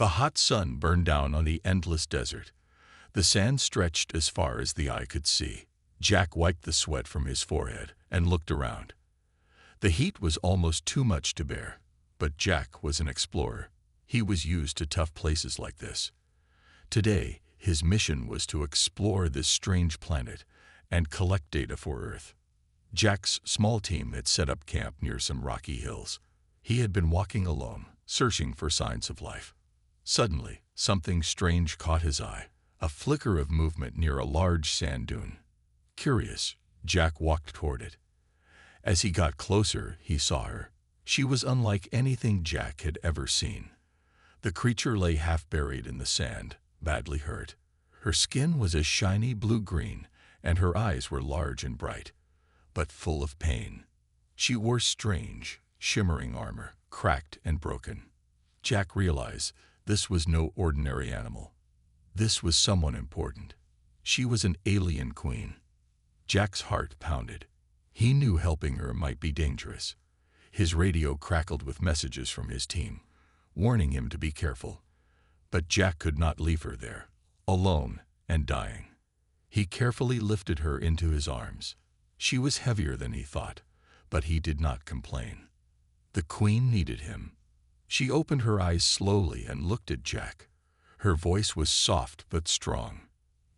The hot sun burned down on the endless desert. The sand stretched as far as the eye could see. Jack wiped the sweat from his forehead and looked around. The heat was almost too much to bear, but Jack was an explorer. He was used to tough places like this. Today, his mission was to explore this strange planet and collect data for Earth. Jack's small team had set up camp near some rocky hills. He had been walking alone, searching for signs of life. Suddenly, something strange caught his eye, a flicker of movement near a large sand dune. Curious, Jack walked toward it. As he got closer, he saw her. She was unlike anything Jack had ever seen. The creature lay half buried in the sand, badly hurt. Her skin was a shiny blue-green, and her eyes were large and bright, but full of pain. She wore strange, shimmering armor, cracked and broken. Jack realized this was no ordinary animal. This was someone important. She was an alien queen. Jack's heart pounded. He knew helping her might be dangerous. His radio crackled with messages from his team, warning him to be careful. But Jack could not leave her there, alone and dying. He carefully lifted her into his arms. She was heavier than he thought, but he did not complain. The queen needed him. She opened her eyes slowly and looked at Jack. Her voice was soft but strong.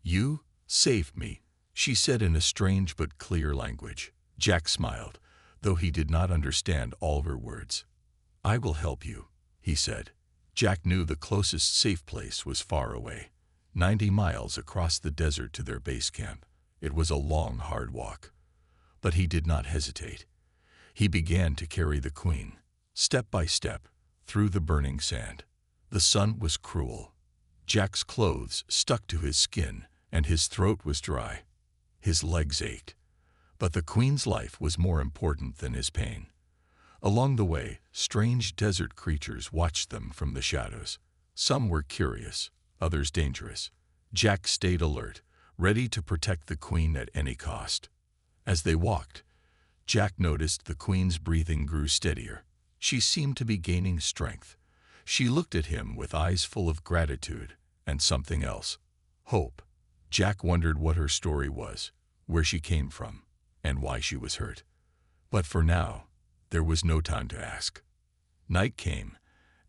"You saved me," she said in a strange but clear language. Jack smiled, though he did not understand all of her words. "I will help you," he said. Jack knew the closest safe place was far away, 90 miles across the desert to their base camp. It was a long, hard walk. But he did not hesitate. He began to carry the queen, step by step, through the burning sand. The sun was cruel. Jack's clothes stuck to his skin, and his throat was dry. His legs ached. But the queen's life was more important than his pain. Along the way, strange desert creatures watched them from the shadows. Some were curious, others dangerous. Jack stayed alert, ready to protect the queen at any cost. As they walked, Jack noticed the queen's breathing grew steadier. She seemed to be gaining strength. She looked at him with eyes full of gratitude and something else, hope. Jack wondered what her story was, where she came from, and why she was hurt. But for now, there was no time to ask. Night came,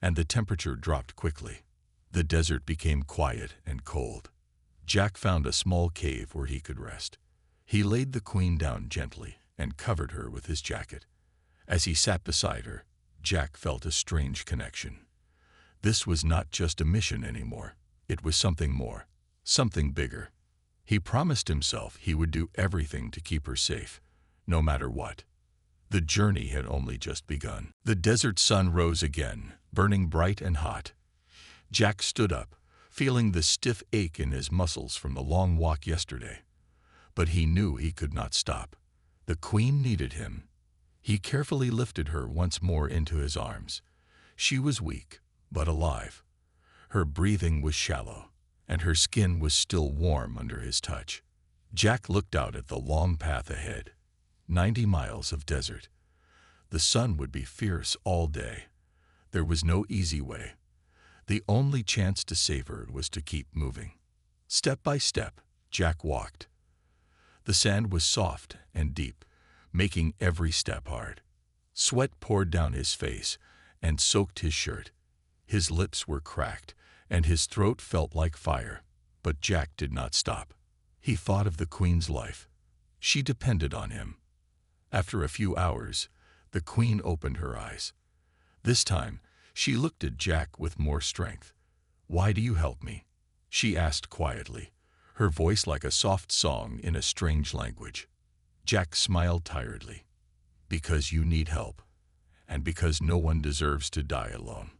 and the temperature dropped quickly. The desert became quiet and cold. Jack found a small cave where he could rest. He laid the queen down gently and covered her with his jacket. As he sat beside her, Jack felt a strange connection. This was not just a mission anymore. It was something more, something bigger. He promised himself he would do everything to keep her safe, no matter what. The journey had only just begun. The desert sun rose again, burning bright and hot. Jack stood up, feeling the stiff ache in his muscles from the long walk yesterday. But he knew he could not stop. The queen needed him. He carefully lifted her once more into his arms. She was weak, but alive. Her breathing was shallow, and her skin was still warm under his touch. Jack looked out at the long path ahead. 90 miles of desert. The sun would be fierce all day. There was no easy way. The only chance to save her was to keep moving. Step by step, Jack walked. The sand was soft and deep, making every step hard. Sweat poured down his face and soaked his shirt. His lips were cracked, and his throat felt like fire. But Jack did not stop. He thought of the queen's life. She depended on him. After a few hours, the queen opened her eyes. This time, she looked at Jack with more strength. "Why do you help me?" she asked quietly, her voice like a soft song in a strange language. Jack smiled tiredly. "Because you need help, and because no one deserves to die alone."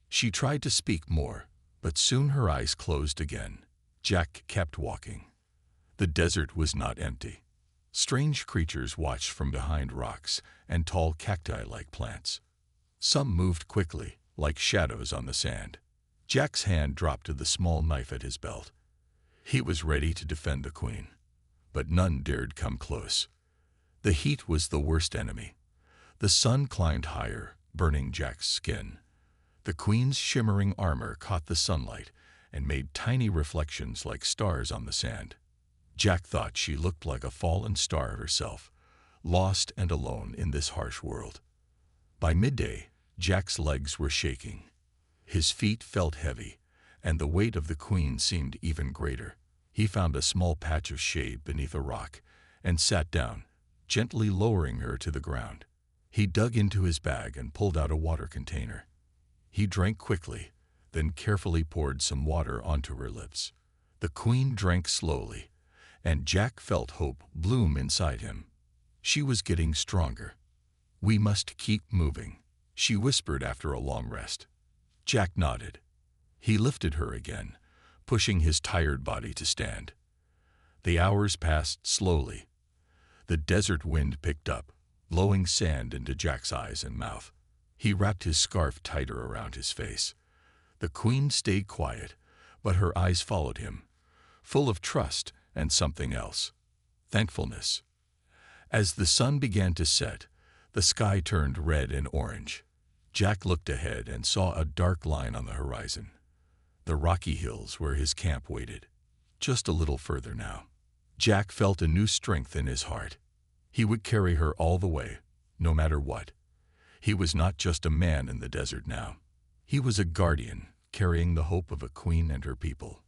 She tried to speak more, but soon her eyes closed again. Jack kept walking. The desert was not empty. Strange creatures watched from behind rocks and tall cacti-like plants. Some moved quickly, like shadows on the sand. Jack's hand dropped to the small knife at his belt. He was ready to defend the queen, but none dared come close. The heat was the worst enemy. The sun climbed higher, burning Jack's skin. The queen's shimmering armor caught the sunlight and made tiny reflections like stars on the sand. Jack thought she looked like a fallen star herself, lost and alone in this harsh world. By midday, Jack's legs were shaking. His feet felt heavy, and the weight of the queen seemed even greater. He found a small patch of shade beneath a rock and sat down, gently lowering her to the ground. He dug into his bag and pulled out a water container. He drank quickly, then carefully poured some water onto her lips. The queen drank slowly, and Jack felt hope bloom inside him. She was getting stronger. "We must keep moving," she whispered after a long rest. Jack nodded. He lifted her again, pushing his tired body to stand. The hours passed slowly. The desert wind picked up, blowing sand into Jack's eyes and mouth. He wrapped his scarf tighter around his face. The queen stayed quiet, but her eyes followed him, full of trust and something else: thankfulness. As the sun began to set, the sky turned red and orange. Jack looked ahead and saw a dark line on the horizon. The rocky hills where his camp waited. Just a little further now. Jack felt a new strength in his heart. He would carry her all the way, no matter what. He was not just a man in the desert now. He was a guardian, carrying the hope of a queen and her people.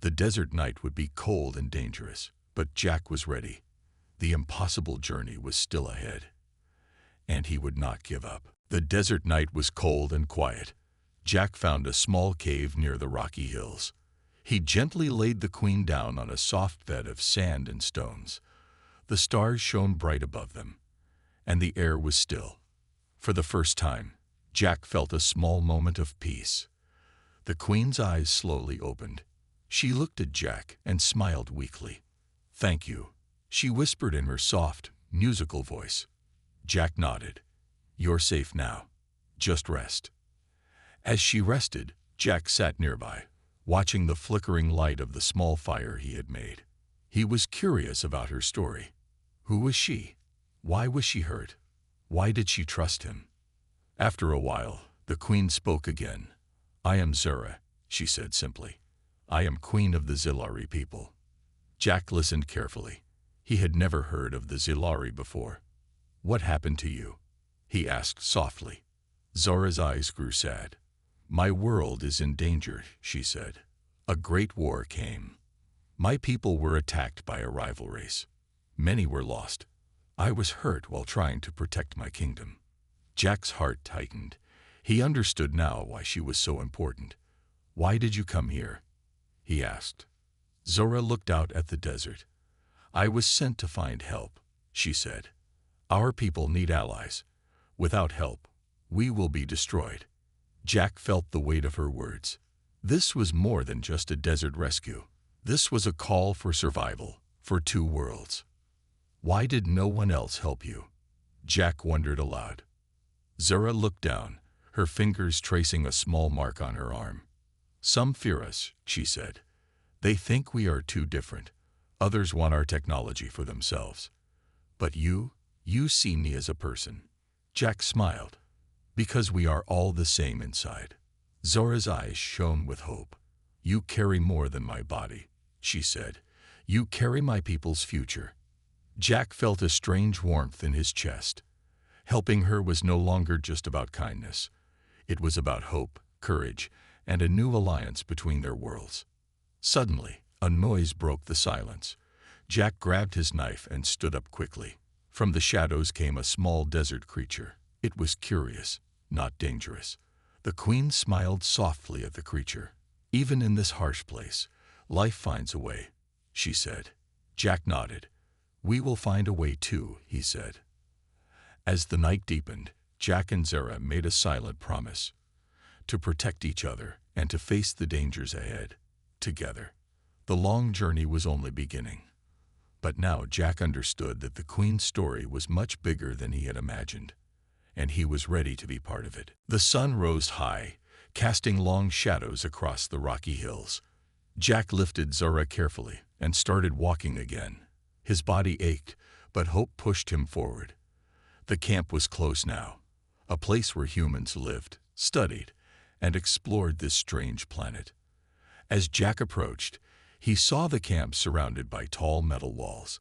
The desert night would be cold and dangerous, but Jack was ready. The impossible journey was still ahead, and he would not give up. The desert night was cold and quiet. Jack found a small cave near the rocky hills. He gently laid the queen down on a soft bed of sand and stones. The stars shone bright above them, and the air was still. For the first time, Jack felt a small moment of peace. The queen's eyes slowly opened. She looked at Jack and smiled weakly. "Thank you," she whispered in her soft, musical voice. Jack nodded. "You're safe now. Just rest." As she rested, Jack sat nearby, watching the flickering light of the small fire he had made. He was curious about her story. Who was she? Why was she hurt? Why did she trust him? After a while, the queen spoke again. "I am Zura," she said simply. "I am queen of the Zilari people." Jack listened carefully. He had never heard of the Zilari before. "What happened to you?" he asked softly. Zura's eyes grew sad. "My world is in danger," she said. "A great war came. My people were attacked by a rival race. Many were lost. I was hurt while trying to protect my kingdom." Jack's heart tightened. He understood now why she was so important. "Why did you come here?" he asked. Zora looked out at the desert. "I was sent to find help," she said. "Our people need allies. Without help, we will be destroyed." Jack felt the weight of her words. This was more than just a desert rescue. This was a call for survival, for two worlds. "Why did no one else help you?" Jack wondered aloud. Zura looked down, her fingers tracing a small mark on her arm. "Some fear us," she said. "They think we are too different. Others want our technology for themselves. But you see me as a person." Jack smiled. "Because we are all the same inside." Zora's eyes shone with hope. "You carry more than my body," she said. "You carry my people's future." Jack felt a strange warmth in his chest. Helping her was no longer just about kindness. It was about hope, courage, and a new alliance between their worlds. Suddenly, a noise broke the silence. Jack grabbed his knife and stood up quickly. From the shadows came a small desert creature. It was curious, not dangerous. The queen smiled softly at the creature. "Even in this harsh place, life finds a way," she said. Jack nodded. "We will find a way too," he said. As the night deepened, Jack and Zara made a silent promise to protect each other and to face the dangers ahead, together. The long journey was only beginning. But now Jack understood that the Queen's story was much bigger than he had imagined, and he was ready to be part of it. The sun rose high, casting long shadows across the rocky hills. Jack lifted Zara carefully and started walking again. His body ached, but hope pushed him forward. The camp was close now, a place where humans lived, studied, and explored this strange planet. As Jack approached, he saw the camp surrounded by tall metal walls.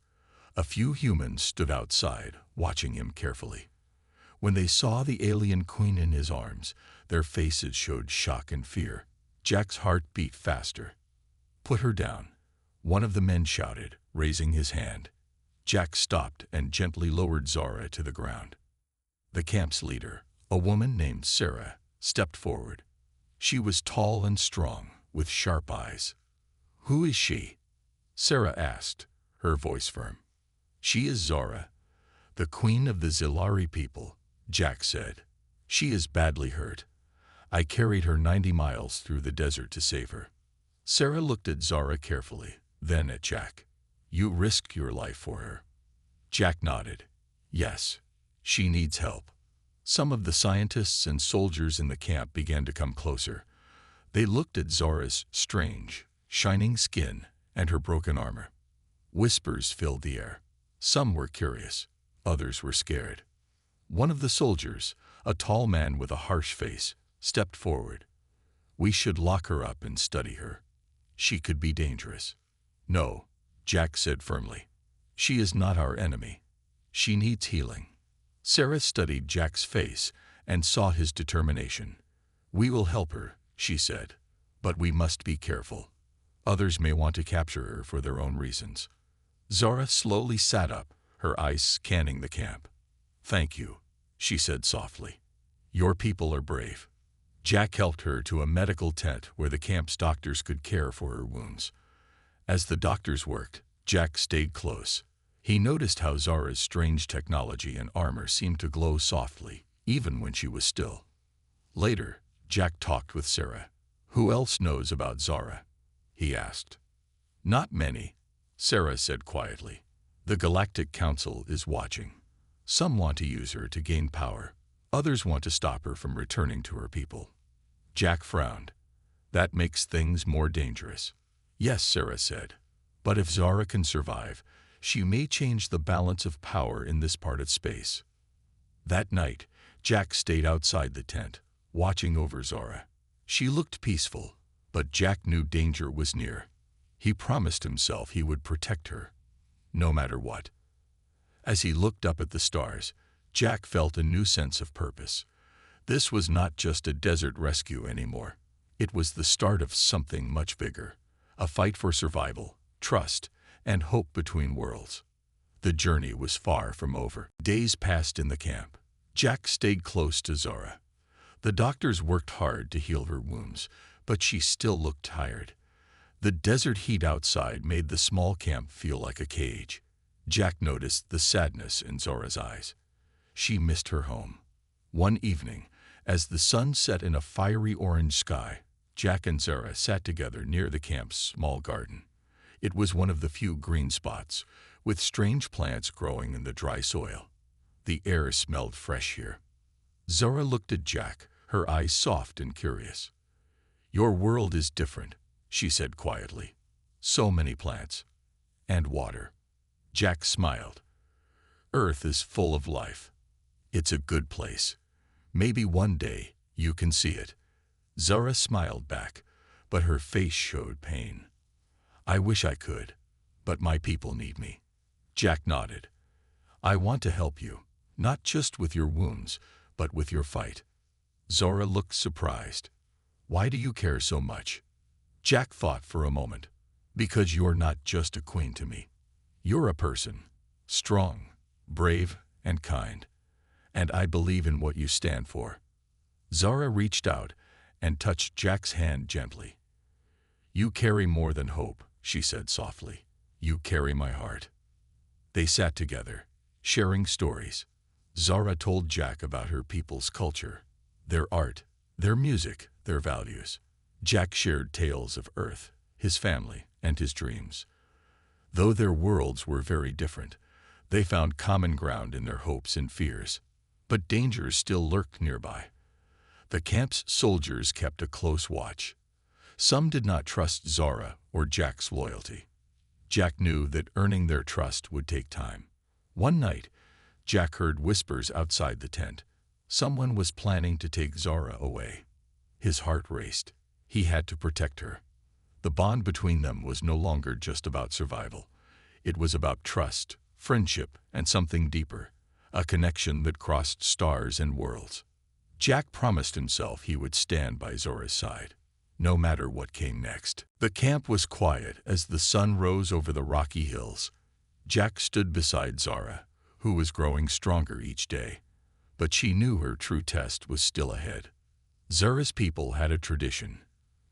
A few humans stood outside, watching him carefully. When they saw the alien queen in his arms, their faces showed shock and fear. Jack's heart beat faster. "Put her down," one of the men shouted, raising his hand. Jack stopped and gently lowered Zara to the ground. The camp's leader, a woman named Sarah, stepped forward. She was tall and strong, with sharp eyes. "Who is she?" Sarah asked, her voice firm. "She is Zara, the queen of the Zilari people," Jack said. "She is badly hurt. I carried her 90 miles through the desert to save her." Sarah looked at Zara carefully, then at Jack. "You risked your life for her." Jack nodded. "Yes, she needs help." Some of the scientists and soldiers in the camp began to come closer. They looked at Zara's strange, shining skin and her broken armor. Whispers filled the air. Some were curious, others were scared. One of the soldiers, a tall man with a harsh face, stepped forward. "We should lock her up and study her. She could be dangerous." "No," Jack said firmly. "She is not our enemy. She needs healing." Sarah studied Jack's face and saw his determination. "We will help her," she said, "but we must be careful. Others may want to capture her for their own reasons." Zara slowly sat up, her eyes scanning the camp. "Thank you," she said softly. "Your people are brave." Jack helped her to a medical tent where the camp's doctors could care for her wounds. As the doctors worked, Jack stayed close. He noticed how Zara's strange technology and armor seemed to glow softly, even when she was still. Later, Jack talked with Sarah. "Who else knows about Zara?" he asked. "Not many," Sarah said quietly. "The Galactic Council is watching. Some want to use her to gain power. Others want to stop her from returning to her people." Jack frowned. "That makes things more dangerous." "Yes," Sarah said. "But if Zara can survive, she may change the balance of power in this part of space." That night, Jack stayed outside the tent, watching over Zara. She looked peaceful, but Jack knew danger was near. He promised himself he would protect her, no matter what. As he looked up at the stars, Jack felt a new sense of purpose. This was not just a desert rescue anymore. It was the start of something much bigger, a fight for survival, trust, and hope between worlds. The journey was far from over. Days passed in the camp. Jack stayed close to Zara. The doctors worked hard to heal her wounds, but she still looked tired. The desert heat outside made the small camp feel like a cage. Jack noticed the sadness in Zara's eyes. She missed her home. One evening, as the sun set in a fiery orange sky, Jack and Zara sat together near the camp's small garden. It was one of the few green spots, with strange plants growing in the dry soil. The air smelled fresh here. Zara looked at Jack, her eyes soft and curious. "Your world is different," she said quietly. "So many plants. And water." Jack smiled. "Earth is full of life. It's a good place. Maybe one day you can see it." Zara smiled back, but her face showed pain. "I wish I could, but my people need me." Jack nodded. "I want to help you, not just with your wounds, but with your fight." Zara looked surprised. "Why do you care so much?" Jack thought for a moment. "Because you're not just a queen to me. You're a person, strong, brave, and kind. And I believe in what you stand for." Zara reached out and touched Jack's hand gently. "You carry more than hope," she said softly. "You carry my heart." They sat together, sharing stories. Zara told Jack about her people's culture, their art, their music, their values. Jack shared tales of Earth, his family, and his dreams. Though their worlds were very different, they found common ground in their hopes and fears. But dangers still lurked nearby. The camp's soldiers kept a close watch. Some did not trust Zara or Jack's loyalty. Jack knew that earning their trust would take time. One night, Jack heard whispers outside the tent. Someone was planning to take Zara away. His heart raced. He had to protect her. The bond between them was no longer just about survival. It was about trust, friendship, and something deeper, a connection that crossed stars and worlds. Jack promised himself he would stand by Zora's side, no matter what came next. The camp was quiet as the sun rose over the rocky hills. Jack stood beside Zora, who was growing stronger each day, but she knew her true test was still ahead. Zora's people had a tradition.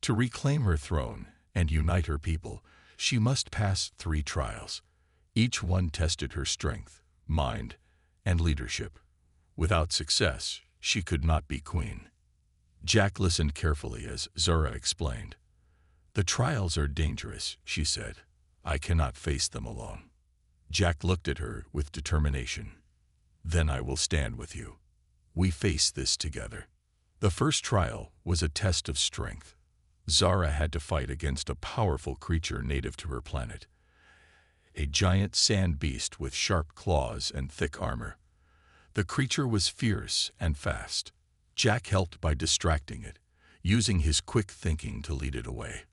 To reclaim her throne and unite her people, she must pass 3 trials. Each one tested her strength, mind, and leadership. Without success, she could not be queen. Jack listened carefully as Zora explained. "The trials are dangerous," she said. "I cannot face them alone." Jack looked at her with determination. "Then I will stand with you. We face this together." The first trial was a test of strength. Zora had to fight against a powerful creature native to her planet, a giant sand beast with sharp claws and thick armor. The creature was fierce and fast. Jack helped by distracting it, using his quick thinking to lead it away,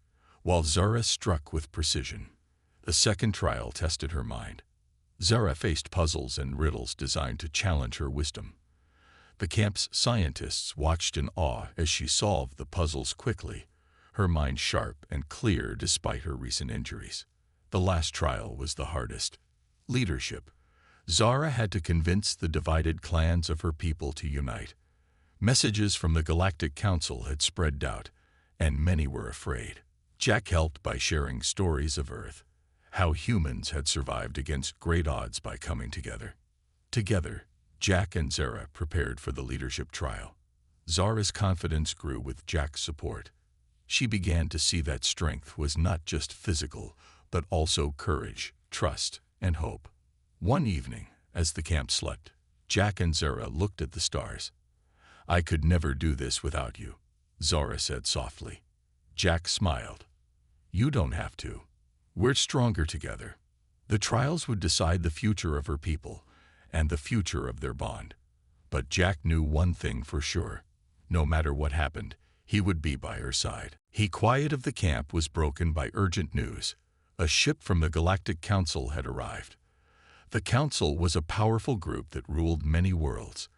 while Zora struck with precision. The second trial tested her mind. Zora faced puzzles and riddles designed to challenge her wisdom. The camp's scientists watched in awe as she solved the puzzles quickly, her mind sharp and clear despite her recent injuries. The last trial was the hardest. Leadership. Zora had to convince the divided clans of her people to unite. Messages from the Galactic Council had spread doubt, and many were afraid. Jack helped by sharing stories of Earth, how humans had survived against great odds by coming together. Together, Jack and Zora prepared for the leadership trial. Zora's confidence grew with Jack's support. She began to see that strength was not just physical, but also courage, trust, and hope. One evening, as the camp slept, Jack and Zora looked at the stars. "I could never do this without you," Zora said softly. Jack smiled. "You don't have to. We're stronger together." The trials would decide the future of her people and the future of their bond. But Jack knew one thing for sure. No matter what happened, he would be by her side. The quiet of the camp was broken by urgent news. A ship from the Galactic Council had arrived. The Council was a powerful group that ruled many worlds.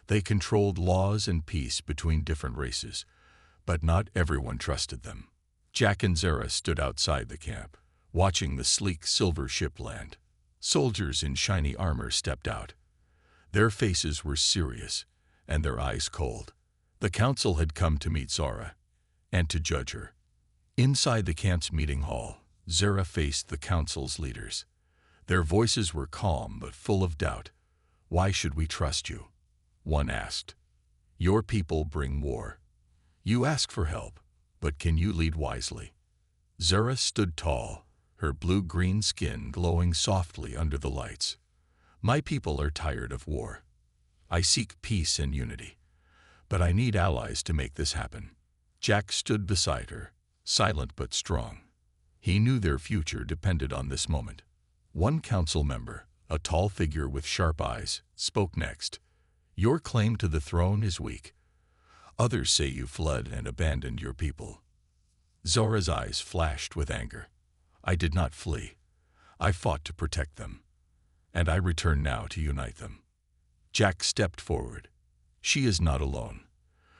They controlled laws and peace between different races, but not everyone trusted them. Jack and Zora stood outside the camp, watching the sleek silver ship land. Soldiers in shiny armor stepped out. Their faces were serious, and their eyes cold. The council had come to meet Zora, and to judge her. Inside the camp's meeting hall, Zora faced the council's leaders. Their voices were calm but full of doubt. "Why should we trust you?" one asked. "Your people bring war. You ask for help, but can you lead wisely?" Zora stood tall, her blue-green skin glowing softly under the lights. "My people are tired of war. I seek peace and unity, but I need allies to make this happen." Jack stood beside her, silent but strong. He knew their future depended on this moment. One council member, a tall figure with sharp eyes, spoke next. "Your claim to the throne is weak. Others say you fled and abandoned your people." Zora's eyes flashed with anger. "I did not flee. I fought to protect them, and I return now to unite them." Jack stepped forward. "She is not alone.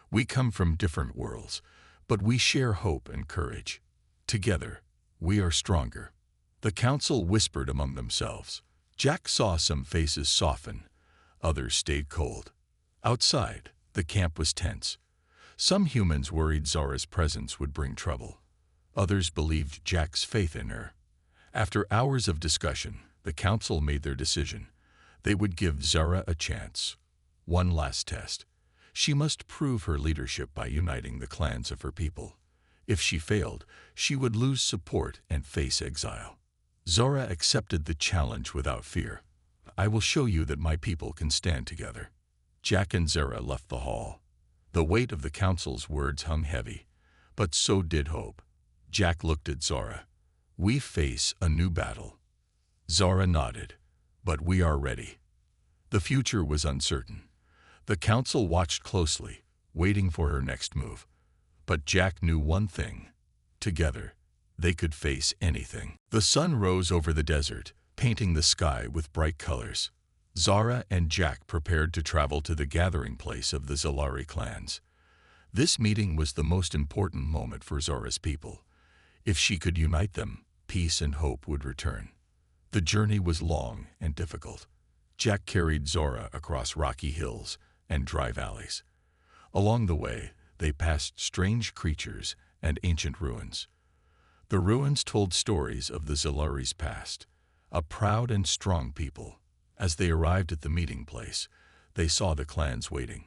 We come from different worlds, but we share hope and courage. Together, we are stronger." The council whispered among themselves. Jack saw some faces soften, others stayed cold. Outside, the camp was tense. Some humans worried Zora's presence would bring trouble. Others believed Jack's faith in her. After hours of discussion, the council made their decision. They would give Zora a chance. One last test. She must prove her leadership by uniting the clans of her people. If she failed, she would lose support and face exile. Zora accepted the challenge without fear. "I will show you that my people can stand together." Jack and Zora left the hall. The weight of the council's words hung heavy, but so did hope. Jack looked at Zora. "We face a new battle." Zora nodded. "But we are ready." The future was uncertain. The council watched closely, waiting for her next move. But Jack knew one thing. Together, they could face anything. The sun rose over the desert, painting the sky with bright colors. Zara and Jack prepared to travel to the gathering place of the Zilari clans. This meeting was the most important moment for Zora's people. If she could unite them, peace and hope would return. The journey was long and difficult. Jack carried Zora across rocky hills and dry valleys. Along the way, they passed strange creatures and ancient ruins. The ruins told stories of the Zilari's past, a proud and strong people. As they arrived at the meeting place, they saw the clans waiting.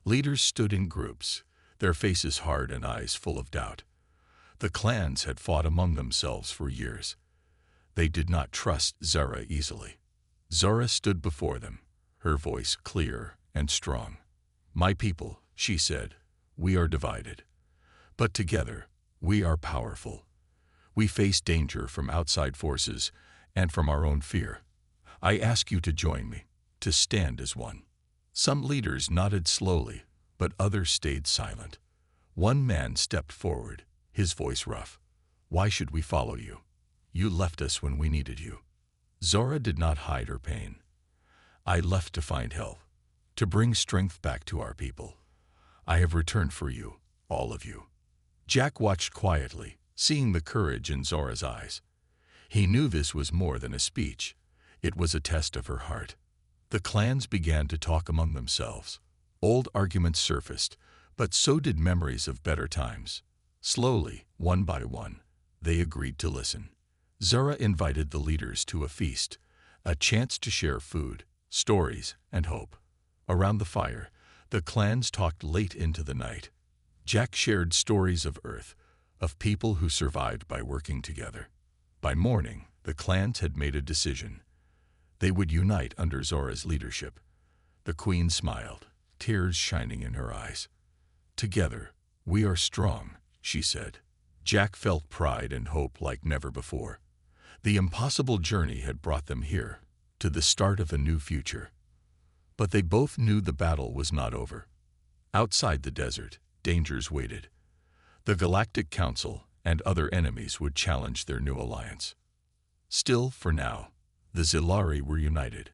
Leaders stood in groups, their faces hard and eyes full of doubt. The clans had fought among themselves for years. They did not trust Zara easily. Zara stood before them, her voice clear and strong. "My people," she said, "we are divided. But together, we are powerful. We face danger from outside forces and from our own fear. I ask you to join me, to stand as one." Some leaders nodded slowly, but others stayed silent. One man stepped forward, his voice rough. "Why should we follow you? You left us when we needed you." Zora did not hide her pain. "I left to find help, to bring strength back to our people. I have returned for you, all of you." Jack watched quietly, seeing the courage in Zora's eyes. He knew this was more than a speech. It was a test of her heart. The clans began to talk among themselves. Old arguments surfaced, but so did memories of better times. Slowly, one by one, they agreed to listen. Zora invited the leaders to a feast, a chance to share food, stories, and hope. Around the fire, the clans talked late into the night. Jack shared stories of Earth, of people who survived by working together. By morning, the clans had made a decision. They would unite under Zora's leadership. The queen smiled, tears shining in her eyes. "Together, we are strong," she said. Jack felt pride and hope like never before. The impossible journey had brought them here, to the start of a new future. But they both knew the battle was not over. Outside the desert, dangers waited. The Galactic Council and other enemies would challenge their new alliance. Still, for now, the Zilari were united.